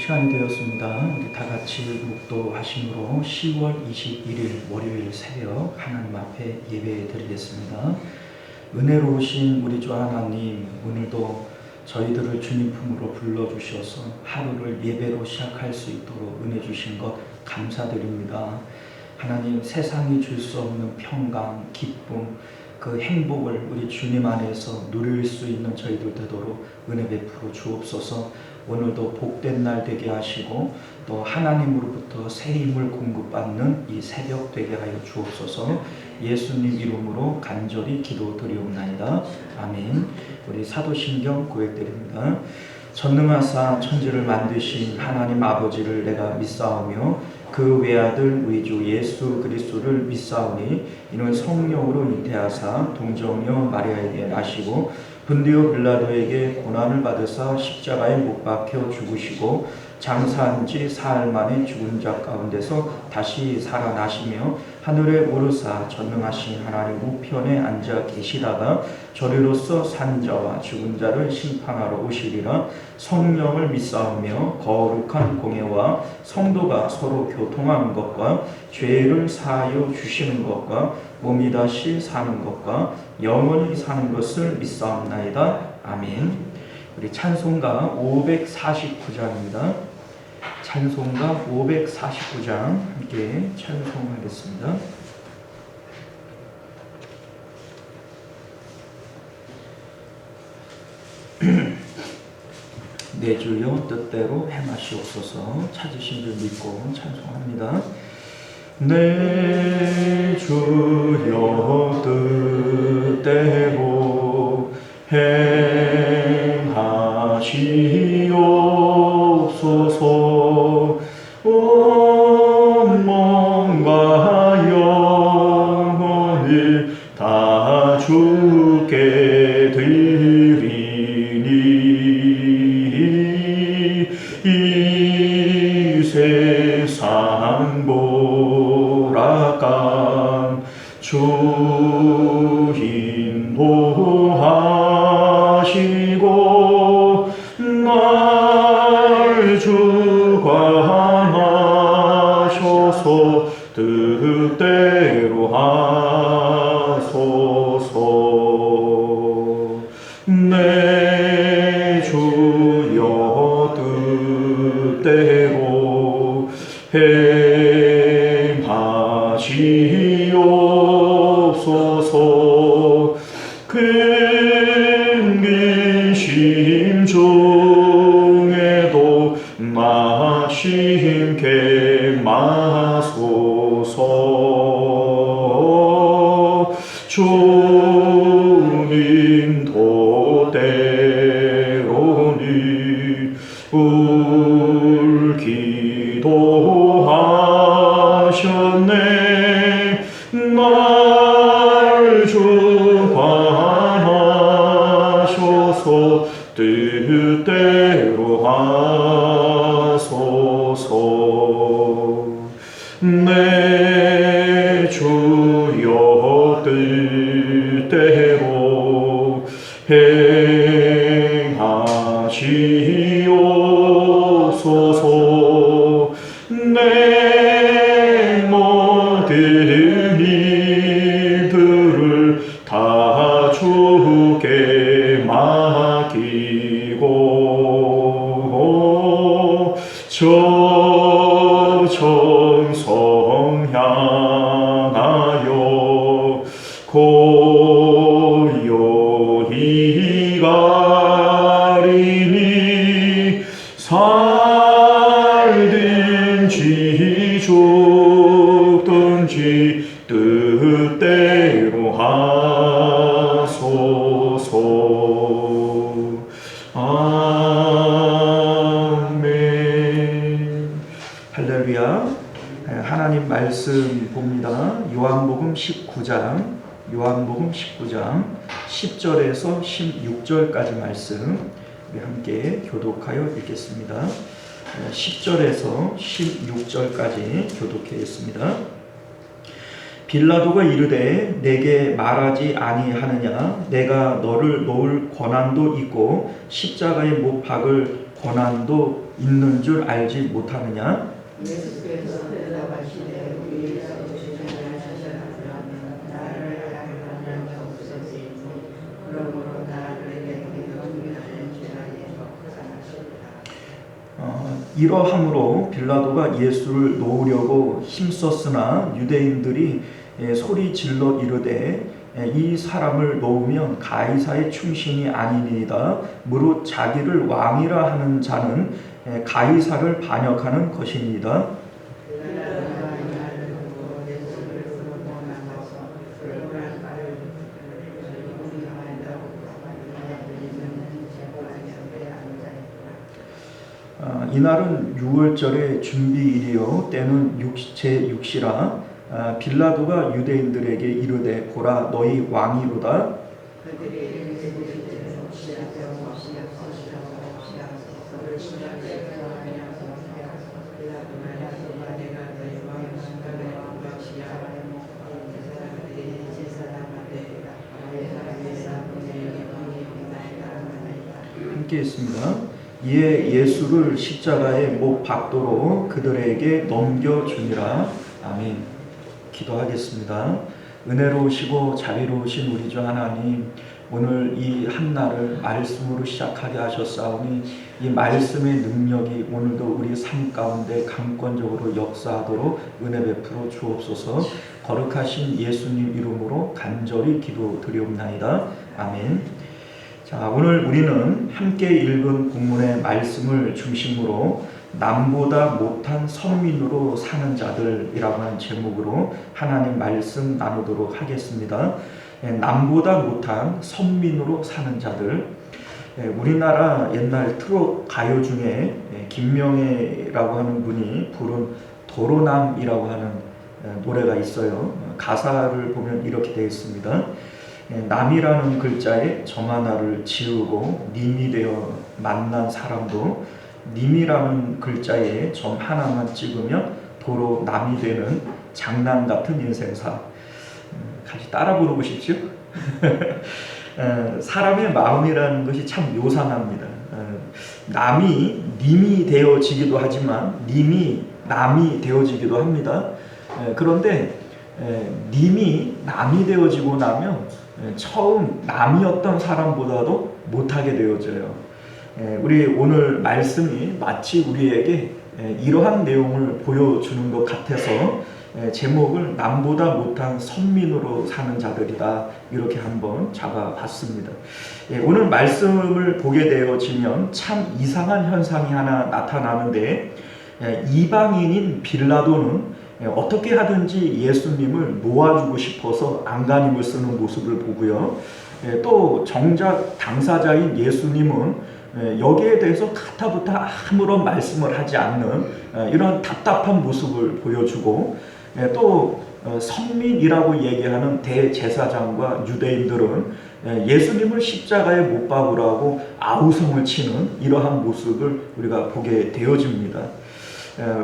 시간이 되었습니다. 우리 다 같이 묵도하심으로 10월 21일 월요일 새벽 하나님 앞에 예배 드리겠습니다. 은혜로우신 우리 주 하나님, 오늘도 저희들을 주님 품으로 불러주셔서 하루를 예배로 시작할 수 있도록 은혜 주신 것 감사드립니다. 하나님, 세상이 줄 수 없는 평강, 기쁨, 그 행복을 우리 주님 안에서 누릴 수 있는 저희들 되도록 은혜 베풀어 주옵소서. 오늘도 복된 날 되게 하시고 또 하나님으로부터 새 힘을 공급받는 이 새벽 되게 하여 주옵소서. 예수님 이름으로 간절히 기도드리옵나이다. 아멘. 우리 사도신경 고백드립니다. 전능하사 천지를 만드신 하나님 아버지를 내가 믿사오며 그 외아들 우리 주 예수 그리스도를 믿사오니 이는 성령으로 잉태하사 동정녀 마리아에게 나시고 분디오 빌라도에게 고난을 받으사 십자가에 못 박혀 죽으시고 장사한 지 사흘 만에 죽은 자 가운데서 다시 살아나시며 하늘에 오르사 전능하신 하나님 우편에 앉아 계시다가 저리로서 산 자와 죽은 자를 심판하러 오시리라. 성령을 믿사오며 거룩한 공예와 성도가 서로 교통하는 것과 죄를 사하여 주시는 것과 몸이 다시 사는 것과 영원히 사는 것을 믿사옵나이다. 아멘. 우리 찬송가 549장입니다. 찬송가 549장 함께 찬송하겠습니다. 내 주여 뜻대로 행하시옵소서. 찾으신 줄 믿고 찬송합니다. 내 주여 뜻대로 행하시옵소서. 온몸과 영혼을 다 주께 드리니 이 세상 보라간 주 인도하시고 날 주관하셔서 뜻대로 하소서. 내 주여 뜻대로 행하시옵소서. 큰 근심 중에도 마심케 마소서. 주님 도대로니 기도하셨네. 날 주관하셔서 뜻대로 하소서. 내 주여 뜻대로 행하시옵소서. 내 모든 일들을 다 주께 맡기고 저 정성 향하여 고요히 가리니 살든지 죽든지 뜻대로 하소서. 아멘. 할렐루야. 하나님 말씀 봅니다. 요한복음 19장 10절에서 16절까지 말씀 우리 함께 교독하여 읽겠습니다. 10절에서 16절까지 교독하겠습니다. 빌라도가 이르되 내게 말하지 아니하느냐? 내가 너를 놓을 권한도 있고 십자가에 못 박을 권한도 있는 줄 알지 못하느냐? 예수께서 대답하시되 위에서 주장하셨으나 나를 알는 자는 없으시니 그러므로 나를 내게 넘기는 줄 알고 하시니라. 이러함으로 빌라도가 예수를 놓으려고 힘썼으나 유대인들이 소리 질러 이르되 이 사람을 놓으면 가이사의 충신이 아니니이다. 무릇 자기를 왕이라 하는 자는 가이사를 반역하는 것이니이다. 이날은 6월절의 준비일이요 때는 제6시라. 빌라도가 유대인들에게 이르되 보라 너희 왕이로다. 함께 있습니다. 이에 예수를 십자가에 못 박도로 그들에게 넘겨주니라. 아멘. 기도하겠습니다. 은혜로우시고 자비로우신 우리 주 하나님, 오늘 이 한날을 말씀으로 시작하게 하셨사오니 이 말씀의 능력이 오늘도 우리 삶 가운데 강권적으로 역사하도록 은혜 베풀어 주옵소서. 거룩하신 예수님 이름으로 간절히 기도드리옵나이다. 아멘. 자, 오늘 우리는 함께 읽은 본문의 말씀을 중심으로 남보다 못한 선민으로 사는 자들이라고 하는 제목으로 하나님 말씀 나누도록 하겠습니다. 남보다 못한 선민으로 사는 자들. 우리나라 옛날 트롯 가요 중에 김명애라고 하는 분이 부른 도로남이라고 하는 노래가 있어요. 가사를 보면 이렇게 되어 있습니다. 남이라는 글자에 점 하나를 지우고 님이 되어 만난 사람도 님이라는 글자에 점 하나만 찍으면 도로 남이 되는 장난 같은 인생사. 같이 따라 부르고 싶죠? 사람의 마음이라는 것이 참 요상합니다. 남이 님이 되어지기도 하지만 님이 남이 되어지기도 합니다. 그런데 님이 남이 되어지고 나면 처음 남이었던 사람보다도 못하게 되어져요. 우리 오늘 말씀이 마치 우리에게 이러한 내용을 보여주는 것 같아서 제목을 남보다 못한 선민으로 사는 자들이다 이렇게 한번 잡아봤습니다. 오늘 말씀을 보게 되어지면 참 이상한 현상이 하나 나타나는데 이방인인 빌라도는 어떻게 하든지 예수님을 놓아주고 싶어서 안간힘을 쓰는 모습을 보고요. 또 정작 당사자인 예수님은 여기에 대해서 가타부타 아무런 말씀을 하지 않는 이런 답답한 모습을 보여주고, 또 선민이라고 얘기하는 대제사장과 유대인들은 예수님을 십자가에 못 박으라고 아우성을 치는 이러한 모습을 우리가 보게 되어집니다.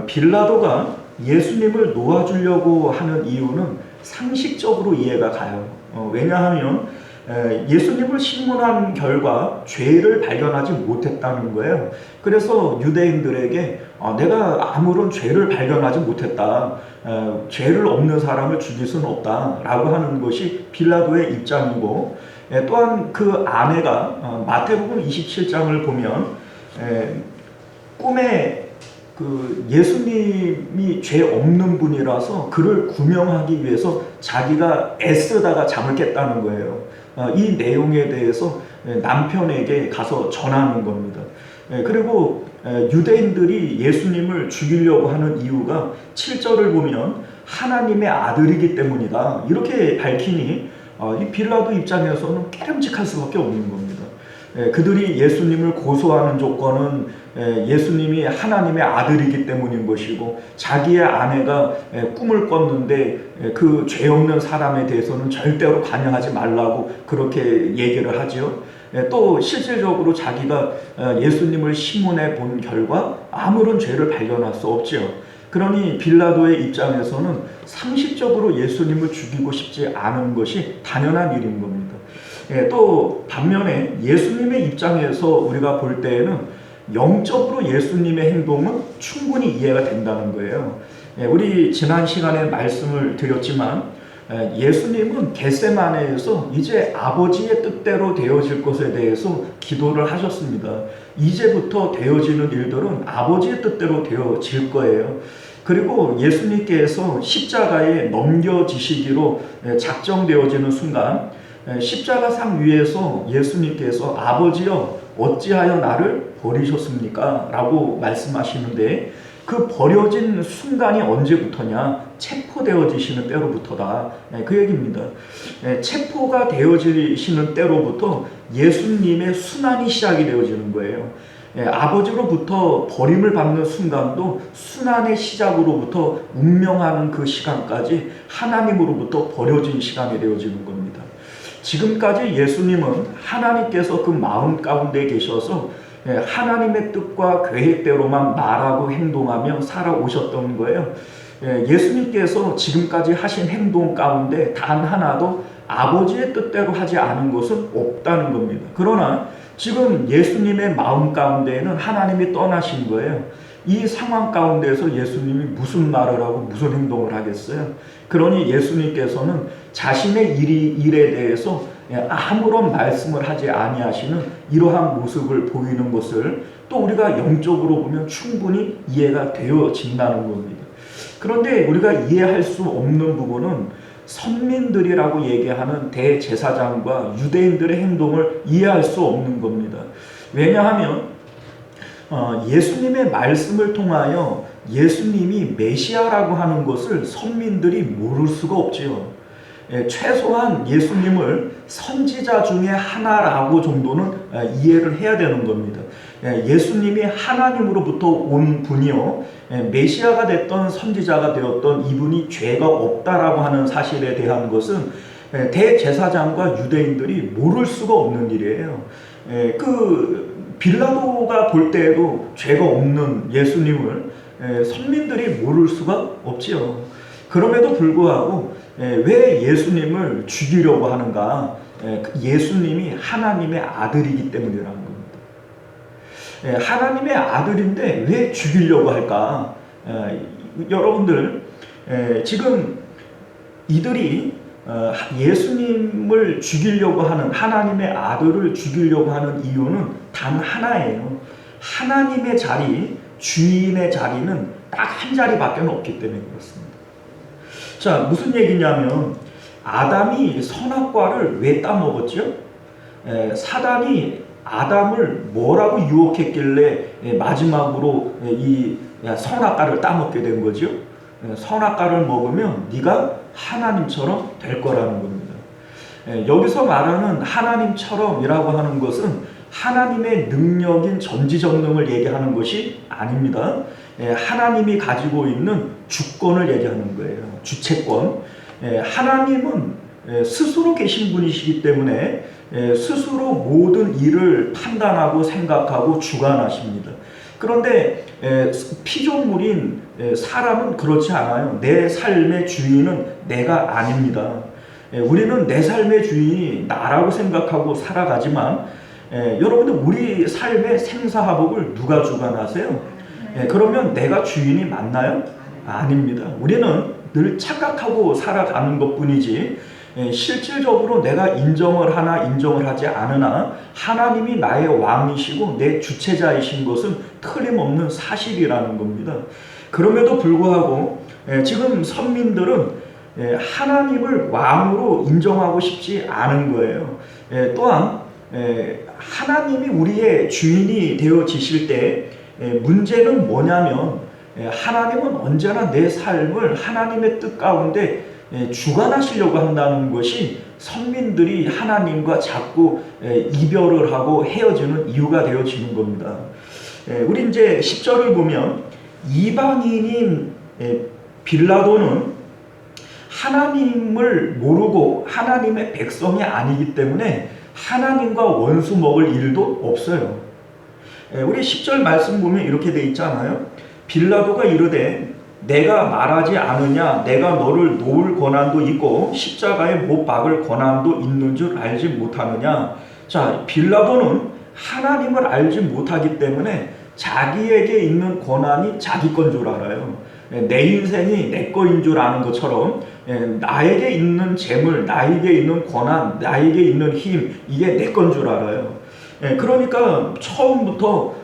빌라도가 예수님을 놓아주려고 하는 이유는 상식적으로 이해가 가요. 왜냐하면 예수님을 신문한 결과 죄를 발견하지 못했다는 거예요. 그래서 유대인들에게 내가 아무런 죄를 발견하지 못했다, 죄를 없는 사람을 죽일 수는 없다 라고 하는 것이 빌라도의 입장이고, 또한 그 아내가 마태복음 27장을 보면 꿈에 그 예수님이 죄 없는 분이라서 그를 구명하기 위해서 자기가 애쓰다가 잠을 깼다는 거예요. 이 내용에 대해서 남편에게 가서 전하는 겁니다. 그리고 유대인들이 예수님을 죽이려고 하는 이유가 7절을 보면 하나님의 아들이기 때문이다 이렇게 밝히니 이 빌라도 입장에서는 깨름직할 수밖에 없는 겁니다. 그들이 예수님을 고소하는 조건은 예수님이 하나님의 아들이기 때문인 것이고, 자기의 아내가 꿈을 꿨는데 그 죄 없는 사람에 대해서는 절대로 관여하지 말라고 그렇게 얘기를 하죠. 또 실질적으로 자기가 예수님을 신문해 본 결과 아무런 죄를 발견할 수 없죠. 그러니 빌라도의 입장에서는 상식적으로 예수님을 죽이고 싶지 않은 것이 당연한 일인 겁니다. 또 반면에 예수님의 입장에서 우리가 볼 때에는 영적으로 예수님의 행동은 충분히 이해가 된다는 거예요. 우리 지난 시간에 말씀을 드렸지만 예수님은 겟세마네에서 이제 아버지의 뜻대로 되어질 것에 대해서 기도를 하셨습니다. 이제부터 되어지는 일들은 아버지의 뜻대로 되어질 거예요. 그리고 예수님께서 십자가에 넘겨지시기로 작정되어지는 순간 십자가상 위에서 예수님께서 아버지여 어찌하여 나를 버리셨습니까? 라고 말씀하시는데 그 버려진 순간이 언제부터냐? 체포되어지시는 때로부터다. 그 얘기입니다. 체포가 되어지시는 때로부터 예수님의 순환이 시작이 되어지는 거예요. 아버지로부터 버림을 받는 순간도 순환의 시작으로부터 운명하는 그 시간까지 하나님으로부터 버려진 시간이 되어지는 겁니다. 지금까지 예수님은 하나님께서 그 마음 가운데 계셔서 하나님의 뜻과 계획대로만 말하고 행동하며 살아오셨던 거예요. 예수님께서 지금까지 하신 행동 가운데 단 하나도 아버지의 뜻대로 하지 않은 것은 없다는 겁니다. 그러나 지금 예수님의 마음 가운데에는 하나님이 떠나신 거예요. 이 상황 가운데서 예수님이 무슨 말을 하고 무슨 행동을 하겠어요? 그러니 예수님께서는 자신의 일에 대해서 아무런 말씀을 하지 아니하시는 이러한 모습을 보이는 것을 또 우리가 영적으로 보면 충분히 이해가 되어진다는 겁니다. 그런데 우리가 이해할 수 없는 부분은 선민들이라고 얘기하는 대제사장과 유대인들의 행동을 이해할 수 없는 겁니다. 왜냐하면 예수님의 말씀을 통하여 예수님이 메시아라고 하는 것을 선민들이 모를 수가 없지요. 최소한 예수님을 선지자 중에 하나라고 정도는 이해를 해야 되는 겁니다. 예수님이 하나님으로부터 온 분이요, 메시아가 됐던 선지자가 되었던 이분이 죄가 없다라고 하는 사실에 대한 것은 대제사장과 유대인들이 모를 수가 없는 일이에요. 그 빌라도가 볼 때에도 죄가 없는 예수님을 선민들이 모를 수가 없지요. 그럼에도 불구하고 왜 예수님을 죽이려고 하는가? 예수님이 하나님의 아들이기 때문이라는 겁니다. 하나님의 아들인데 왜 죽이려고 할까? 여러분들 지금 이들이 예수님을 죽이려고 하는, 하나님의 아들을 죽이려고 하는 이유는 단 하나예요. 하나님의 자리, 주인의 자리는 딱 한 자리밖에 없기 때문에 그렇습니다. 자, 무슨 얘기냐면 아담이 선악과를 왜 따먹었죠? 사단이 아담을 뭐라고 유혹했길래 마지막으로 이 선악과를 따먹게 된 거죠? 선악과를 먹으면 네가 하나님처럼 될 거라는 겁니다. 여기서 말하는 하나님처럼이라고 하는 것은 하나님의 능력인 전지전능을 얘기하는 것이 아닙니다. 하나님이 가지고 있는 주권을 얘기하는 거예요. 주체권. 하나님은 스스로 계신 분이시기 때문에 스스로 모든 일을 판단하고 생각하고 주관하십니다. 그런데 피조물인 사람은 그렇지 않아요. 내 삶의 주인은 내가 아닙니다. 우리는 내 삶의 주인이 나라고 생각하고 살아가지만 여러분들 우리 삶의 생사화복을 누가 주관하세요? 그러면 내가 주인이 맞나요? 아닙니다. 우리는 늘 착각하고 살아가는 것뿐이지 실질적으로 내가 인정을 하나 인정을 하지 않으나 하나님이 나의 왕이시고 내 주체자이신 것은 틀림없는 사실이라는 겁니다. 그럼에도 불구하고 지금 선민들은 하나님을 왕으로 인정하고 싶지 않은 거예요. 또한 하나님이 우리의 주인이 되어지실 때 문제는 뭐냐면 하나님은 언제나 내 삶을 하나님의 뜻 가운데 주관하시려고 한다는 것이 선민들이 하나님과 자꾸 이별을 하고 헤어지는 이유가 되어지는 겁니다. 우리 이제 10절을 보면 이방인인 빌라도는 하나님을 모르고 하나님의 백성이 아니기 때문에 하나님과 원수 먹을 일도 없어요. 우리 10절 말씀 보면 이렇게 돼 있잖아요. 빌라도가 이르되 내가 말하지 않으냐 내가 너를 놓을 권한도 있고 십자가에 못 박을 권한도 있는 줄 알지 못하느냐. 자, 빌라도는 하나님을 알지 못하기 때문에 자기에게 있는 권한이 자기 건 줄 알아요. 내 인생이 내 거인 줄 아는 것처럼 나에게 있는 재물, 나에게 있는 권한, 나에게 있는 힘, 이게 내 건 줄 알아요. 그러니까 처음부터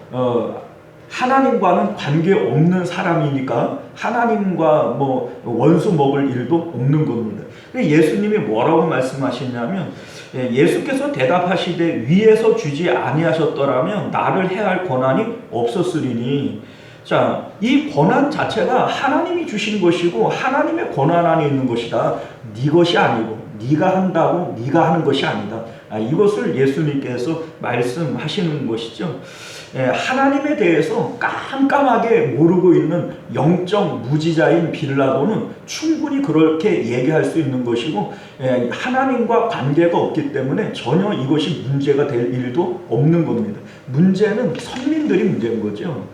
하나님과는 관계없는 사람이니까 하나님과 뭐 원수 먹을 일도 없는 겁니다. 예수님이 뭐라고 말씀하시냐면 예수께서 대답하시되 위에서 주지 아니하셨더라면 나를 해할 권한이 없었으리니. 자, 이 권한 자체가 하나님이 주신 것이고 하나님의 권한 안에 있는 것이다. 네 것이 아니고 네가 한다고 네가 하는 것이 아니다. 이것을 예수님께서 말씀하시는 것이죠. 하나님에 대해서 깜깜하게 모르고 있는 영적 무지자인 빌라도는 충분히 그렇게 얘기할 수 있는 것이고 하나님과 관계가 없기 때문에 전혀 이것이 문제가 될 일도 없는 겁니다. 문제는 선민들이 문제인 거죠.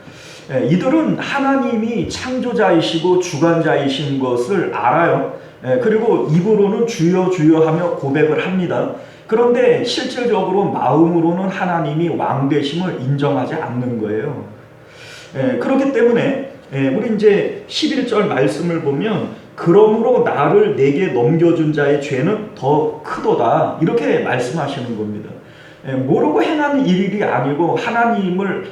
이들은 하나님이 창조자이시고 주관자이신 것을 알아요. 그리고 입으로는 주여 주여 하며 고백을 합니다. 그런데 실질적으로 마음으로는 하나님이 왕 되심을 인정하지 않는 거예요. 그렇기 때문에 우리 이제 11절 말씀을 보면 그러므로 나를 내게 넘겨준 자의 죄는 더 크도다 이렇게 말씀하시는 겁니다. 모르고 행하는 일이 아니고 하나님을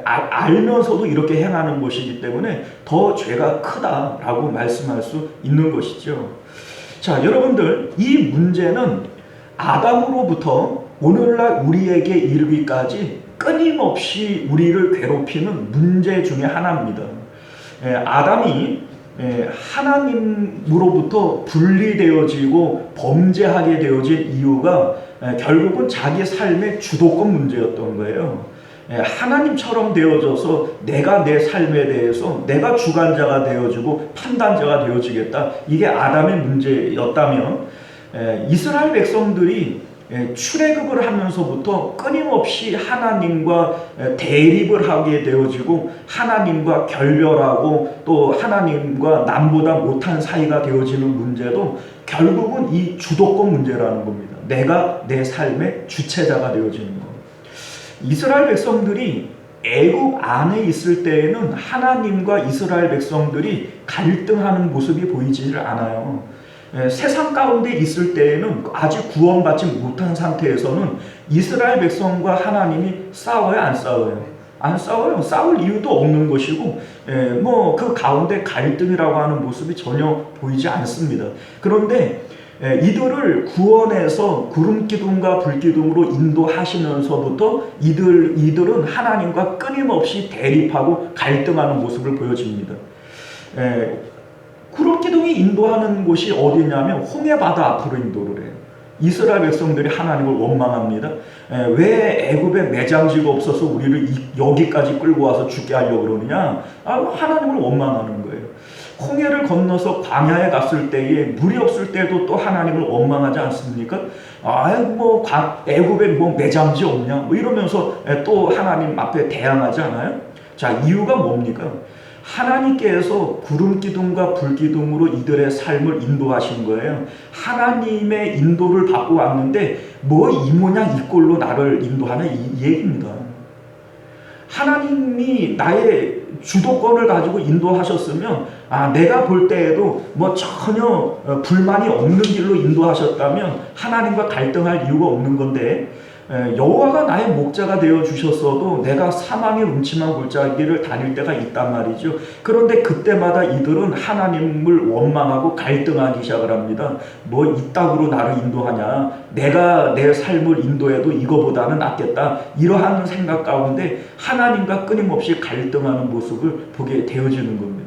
알면서도 이렇게 행하는 것이기 때문에 더 죄가 크다라고 말씀할 수 있는 것이죠. 자, 여러분들, 이 문제는 아담으로부터 오늘날 우리에게 이르기까지 끊임없이 우리를 괴롭히는 문제 중에 하나입니다. 아담이 하나님으로부터 분리되어지고 범죄하게 되어진 이유가 결국은 자기 삶의 주도권 문제였던 거예요. 하나님처럼 되어져서 내가 내 삶에 대해서 내가 주관자가 되어지고 판단자가 되어지겠다. 이게 아담의 문제였다면 이스라엘 백성들이 출애굽을 하면서부터 끊임없이 하나님과 대립을 하게 되어지고 하나님과 결별하고 또 하나님과 남보다 못한 사이가 되어지는 문제도 결국은 이 주도권 문제라는 겁니다. 내가 내 삶의 주체자가 되어지는 것. 이스라엘 백성들이 애굽 안에 있을 때에는 하나님과 이스라엘 백성들이 갈등하는 모습이 보이질 않아요. 세상 가운데 있을 때에는 아직 구원받지 못한 상태에서는 이스라엘 백성과 하나님이 싸워요, 안 싸워요? 안 싸워요. 싸울 이유도 없는 것이고 뭐 그 가운데 갈등이라고 하는 모습이 전혀 보이지 않습니다. 그런데 이들을 구원해서 구름기둥과 불기둥으로 인도하시면서부터 이들은 하나님과 끊임없이 대립하고 갈등하는 모습을 보여줍니다. 구름기둥이 인도하는 곳이 어디냐면 홍해바다 앞으로 인도를 해요. 이스라엘 백성들이 하나님을 원망합니다. 왜 애굽에 매장지가 없어서 우리를 여기까지 끌고 와서 죽게 하려고 그러느냐? 하나님을 원망하는 거예요. 홍해를 건너서 광야에 갔을 때에 물이 없을 때도 또 하나님을 원망하지 않습니까? 애굽에 뭐 매장지 없냐? 뭐 이러면서 또 하나님 앞에 대항하지 않아요? 자, 이유가 뭡니까? 하나님께서 구름기둥과 불기둥으로 이들의 삶을 인도하신 거예요. 하나님의 인도를 받고 왔는데 뭐 이 모양 이 꼴로 나를 인도하냐 이 얘기입니다. 하나님이 나의 주도권을 가지고 인도하셨으면 내가 볼 때에도 뭐 전혀 불만이 없는 길로 인도하셨다면 하나님과 갈등할 이유가 없는 건데 여호와가 나의 목자가 되어 주셨어도 내가 사망의 음침한 골짜기를 다닐 때가 있단 말이죠. 그런데 그때마다 이들은 하나님을 원망하고 갈등하기 시작을 합니다. 뭐 이따구로 나를 인도하냐? 내가 내 삶을 인도해도 이거보다는 낫겠다. 이러한 생각 가운데 하나님과 끊임없이 갈등하는 모습을 보게 되어지는 겁니다.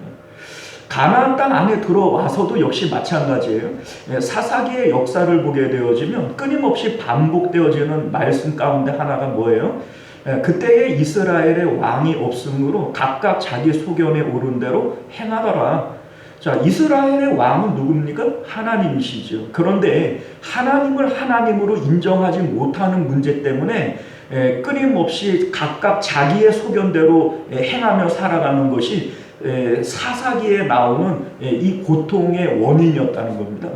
가나안 땅 안에 들어와서도 역시 마찬가지예요. 사사기의 역사를 보게 되어지면 끊임없이 반복되어지는 말씀 가운데 하나가 뭐예요? 그때에 이스라엘의 왕이 없으므로 각각 자기 소견에 오른 대로 행하더라. 자, 이스라엘의 왕은 누굽니까? 하나님이시죠. 그런데 하나님을 하나님으로 인정하지 못하는 문제 때문에 끊임없이 각각 자기의 소견대로 행하며 살아가는 것이 사사기에 나오는 이 고통의 원인이었다는 겁니다.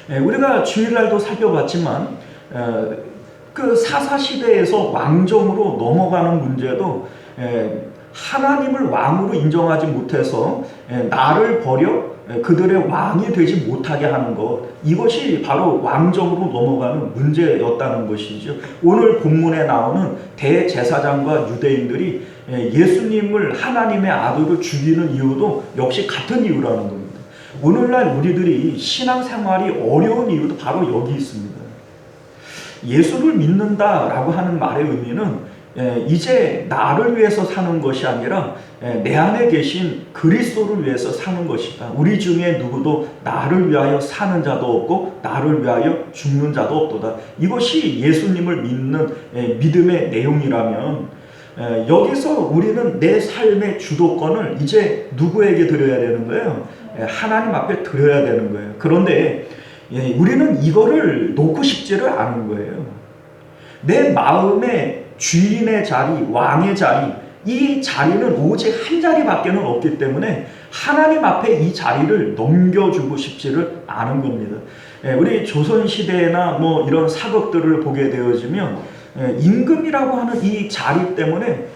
우리가 주일날도 살펴봤지만 그 사사시대에서 왕정으로 넘어가는 문제도 하나님을 왕으로 인정하지 못해서 나를 버려 그들의 왕이 되지 못하게 하는 것, 이것이 바로 왕정으로 넘어가는 문제였다는 것이죠. 오늘 본문에 나오는 대제사장과 유대인들이 예수님을, 하나님의 아들을 죽이는 이유도 역시 같은 이유라는 겁니다. 오늘날 우리들이 신앙생활이 어려운 이유도 바로 여기 있습니다. 예수를 믿는다라고 하는 말의 의미는 이제 나를 위해서 사는 것이 아니라 내 안에 계신 그리스도를 위해서 사는 것이다. 우리 중에 누구도 나를 위하여 사는 자도 없고 나를 위하여 죽는 자도 없도다. 이것이 예수님을 믿는 믿음의 내용이라면, 여기서 우리는 내 삶의 주도권을 이제 누구에게 드려야 되는 거예요? 하나님 앞에 드려야 되는 거예요. 그런데 우리는 이거를 놓고 싶지를 않은 거예요. 내 마음의 주인의 자리, 왕의 자리, 이 자리는 오직 한 자리밖에는 없기 때문에 하나님 앞에 이 자리를 넘겨주고 싶지를 않은 겁니다. 우리 조선시대나 뭐 이런 사극들을 보게 되어지면 임금이라고 하는 이 자리 때문에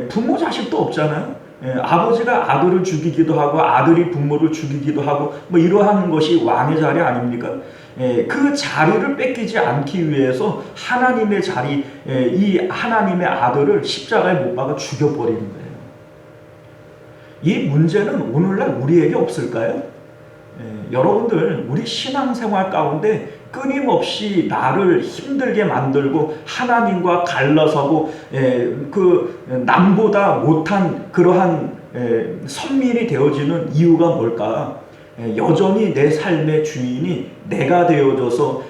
부모 자식도 없잖아요. 아버지가 아들을 죽이기도 하고 아들이 부모를 죽이기도 하고 뭐 이러한 것이 왕의 자리 아닙니까? 그 자리를 뺏기지 않기 위해서 하나님의 자리, 이 하나님의 아들을 십자가에 못 박아 죽여버리는 거예요. 이 문제는 오늘날 우리에게 없을까요? 여러분들, 우리 신앙생활 가운데 끊임없이 나를 힘들게 만들고 하나님과 갈라서고 그 남보다 못한 그러한 선민이 되어지는 이유가 뭘까? 여전히 내 삶의 주인이 내가 되어져서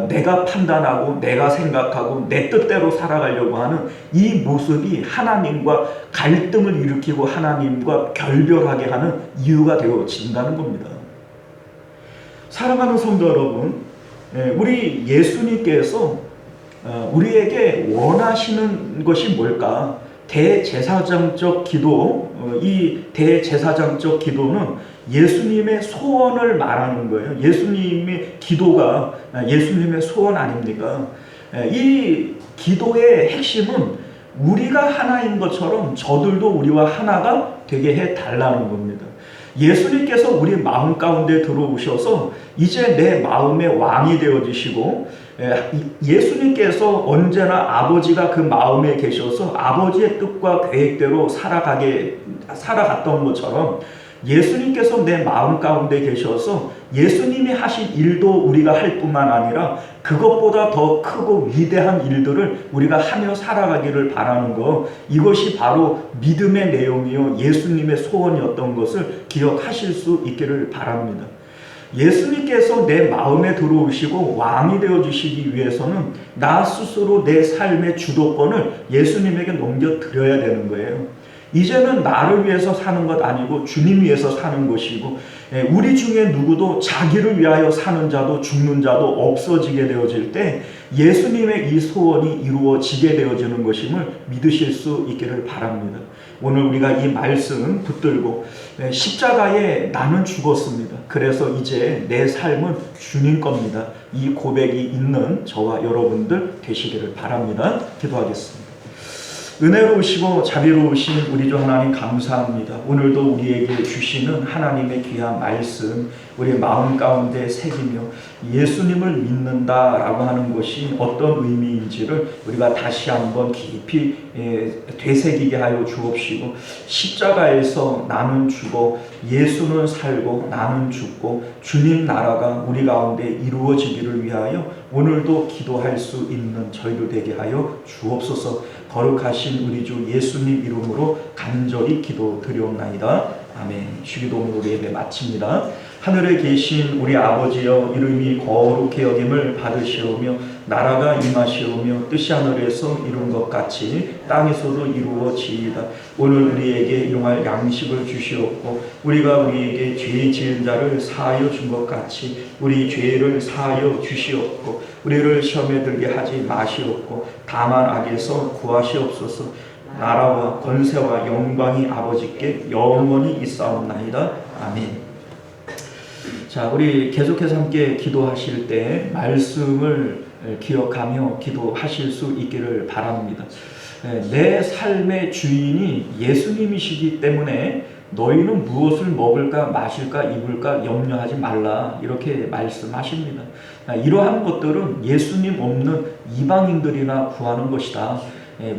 내가 판단하고 내가 생각하고 내 뜻대로 살아가려고 하는 이 모습이 하나님과 갈등을 일으키고 하나님과 결별하게 하는 이유가 되어진다는 겁니다. 사랑하는 성도 여러분, 우리 예수님께서 우리에게 원하시는 것이 뭘까? 대제사장적 기도, 이 대제사장적 기도는 예수님의 소원을 말하는 거예요. 예수님의 기도가 예수님의 소원 아닙니까? 이 기도의 핵심은 우리가 하나인 것처럼 저들도 우리와 하나가 되게 해달라는 겁니다. 예수님께서 우리 마음 가운데 들어오셔서 이제 내 마음의 왕이 되어주시고, 예수님께서 언제나 아버지가 그 마음에 계셔서 아버지의 뜻과 계획대로 살아갔던 것처럼 예수님께서 내 마음 가운데 계셔서 예수님이 하신 일도 우리가 할 뿐만 아니라 그것보다 더 크고 위대한 일들을 우리가 하며 살아가기를 바라는 것, 이것이 바로 믿음의 내용이요 예수님의 소원이었던 것을 기억하실 수 있기를 바랍니다. 예수님께서 내 마음에 들어오시고 왕이 되어주시기 위해서는 나 스스로 내 삶의 주도권을 예수님에게 넘겨드려야 되는 거예요. 이제는 나를 위해서 사는 것 아니고 주님 위해서 사는 것이고, 우리 중에 누구도 자기를 위하여 사는 자도 죽는 자도 없어지게 되어질 때 예수님의 이 소원이 이루어지게 되어지는 것임을 믿으실 수 있기를 바랍니다. 오늘 우리가 이 말씀 붙들고 십자가에 나는 죽었습니다. 그래서 이제 내 삶은 주님 겁니다. 이 고백이 있는 저와 여러분들 되시기를 바랍니다. 기도하겠습니다. 은혜로우시고 자비로우신 우리 주 하나님 감사합니다. 오늘도 우리에게 주시는 하나님의 귀한 말씀 우리 마음 가운데 새기며 예수님을 믿는다라고 하는 것이 어떤 의미인지를 우리가 다시 한번 깊이 되새기게 하여 주옵시고, 십자가에서 나는 죽어 예수는 살고 나는 죽고 주님 나라가 우리 가운데 이루어지기를 위하여 오늘도 기도할 수 있는 저희들 되게 하여 주옵소서. 거룩하신 우리 주 예수님 이름으로 간절히 기도드리옵나이다. 아멘. 주기도문으로 예배 마칩니다. 하늘에 계신 우리 아버지여, 이름이 거룩히 여김을 받으시오며 나라가 임하시오며 뜻이 하늘에서 이룬 것 같이 땅에서도 이루어지이다. 오늘 우리에게 용할 양식을 주시옵고 우리가 우리에게 죄 지은 자를 사하여 준 것 같이 우리 죄를 사하여 주시옵고 우리를 시험에 들게 하지 마시옵고 다만 악에서 구하시옵소서. 나라와 권세와 영광이 아버지께 영원히 있사옵나이다. 아멘. 자, 우리 계속해서 함께 기도하실 때 말씀을 기억하며 기도하실 수 있기를 바랍니다. 내 삶의 주인이 예수님이시기 때문에 너희는 무엇을 먹을까 마실까 입을까 염려하지 말라, 이렇게 말씀하십니다. 이러한 것들은 예수님 없는 이방인들이나 구하는 것이다.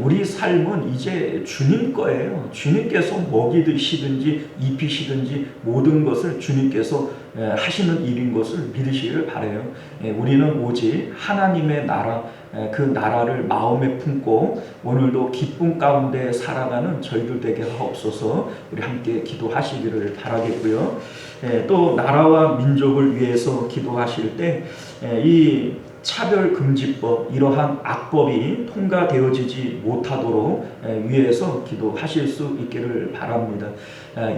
우리 삶은 이제 주님 거예요. 주님께서 먹이시든지 입히시든지 모든 것을 주님께서 하시는 일인 것을 믿으시기를 바라요. 우리는 오직 하나님의 나라, 그 나라를 마음에 품고 오늘도 기쁨 가운데 살아가는 저희들 되게 하옵소서. 우리 함께 기도하시기를 바라겠고요. 또 나라와 민족을 위해서 기도하실 때 이 차별금지법, 이러한 악법이 통과되어지지 못하도록 위해서 기도하실 수 있기를 바랍니다.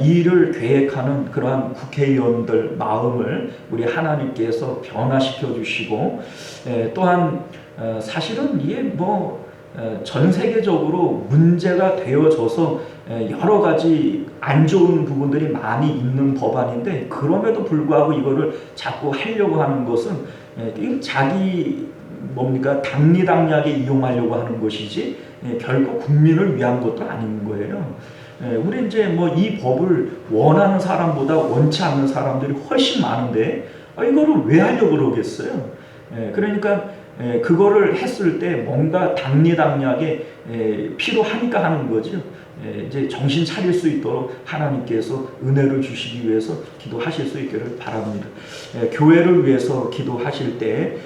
이 일을 계획하는 그러한 국회의원들 마음을 우리 하나님께서 변화시켜 주시고, 또한 사실은 이게 전 세계적으로 문제가 되어져서 여러 가지 안 좋은 부분들이 많이 있는 법안인데, 그럼에도 불구하고 이거를 자꾸 하려고 하는 것은 자기 당리당략에 이용하려고 하는 것이지 결코 국민을 위한 것도 아닌 거예요. 우리 이제 이 법을 원하는 사람보다 원치 않는 사람들이 훨씬 많은데 이거를 왜 하려고 그러겠어요? 그러니까 그거를 했을 때 뭔가 당리당략에 필요하니까 하는 거죠. 이제 정신 차릴 수 있도록 하나님께서 은혜를 주시기 위해서 기도하실 수 있기를 바랍니다. 교회를 위해서 기도하실 때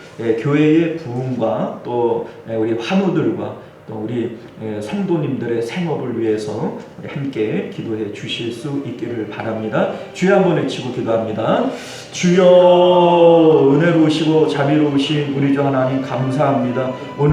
교회의 부흥과 또 우리 환우들과 또 우리 성도님들의 생업을 위해서 함께 기도해 주실 수 있기를 바랍니다. 주여 한번 외치고 기도합니다. 주여, 은혜로우시고 자비로우신 우리 주 하나님 감사합니다. 오늘